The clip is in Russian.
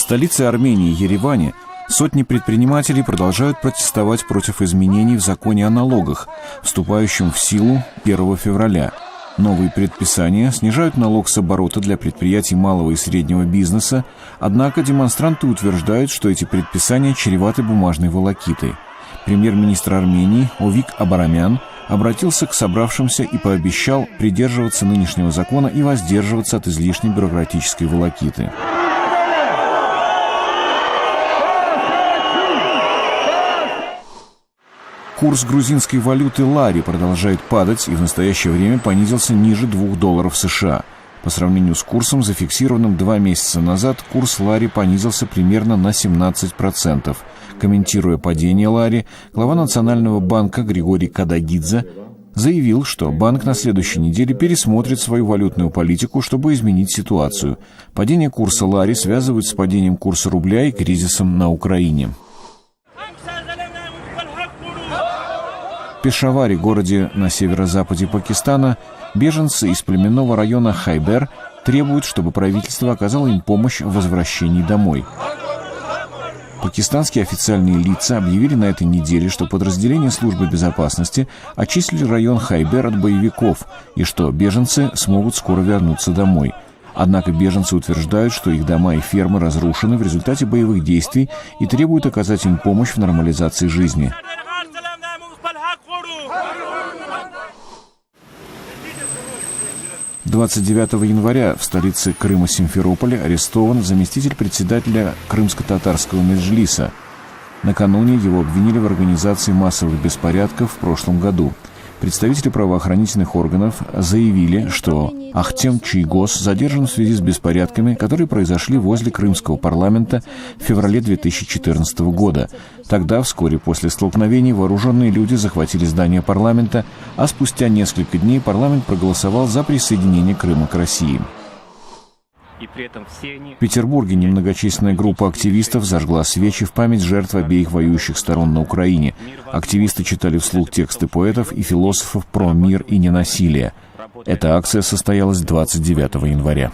столице Армении, Ереване, сотни предпринимателей продолжают протестовать против изменений в законе о налогах, вступающем в силу 1 февраля. Новые предписания снижают налог с оборота для предприятий малого и среднего бизнеса, однако демонстранты утверждают, что эти предписания чреваты бумажной волокитой. Премьер-министр Армении Овик Абарамян обратился к собравшимся и пообещал придерживаться нынешнего закона и воздерживаться от излишней бюрократической волокиты. Курс грузинской валюты лари продолжает падать и в настоящее время понизился ниже $2 США. По сравнению с курсом, зафиксированным 2 месяца назад, курс лари понизился примерно на 17%. Комментируя падение лари, глава Национального банка Григорий Кадагидзе заявил, что банк на следующей неделе пересмотрит свою валютную политику, чтобы изменить ситуацию. Падение курса лари связывают с падением курса рубля и кризисом на Украине. В Пешаваре, городе на северо-западе Пакистана, беженцы из племенного района Хайбер требуют, чтобы правительство оказало им помощь в возвращении домой. Пакистанские официальные лица объявили на этой неделе, что подразделения службы безопасности очистили район Хайбер от боевиков и что беженцы смогут скоро вернуться домой. Однако беженцы утверждают, что их дома и фермы разрушены в результате боевых действий и требуют оказать им помощь в нормализации жизни. 29 января в столице Крыма Симферополе арестован заместитель председателя крымско-татарского меджлиса. Накануне его обвинили в организации массовых беспорядков в прошлом году. Представители правоохранительных органов заявили, что Ахтем Чийгоз задержан в связи с беспорядками, которые произошли возле крымского парламента в феврале 2014 года. Тогда, вскоре после столкновений, вооруженные люди захватили здание парламента, а спустя несколько дней парламент проголосовал за присоединение Крыма к России. В Петербурге немногочисленная группа активистов зажгла свечи в память жертв обеих воюющих сторон на Украине. Активисты читали вслух тексты поэтов и философов про мир и ненасилие. Эта акция состоялась 29 января.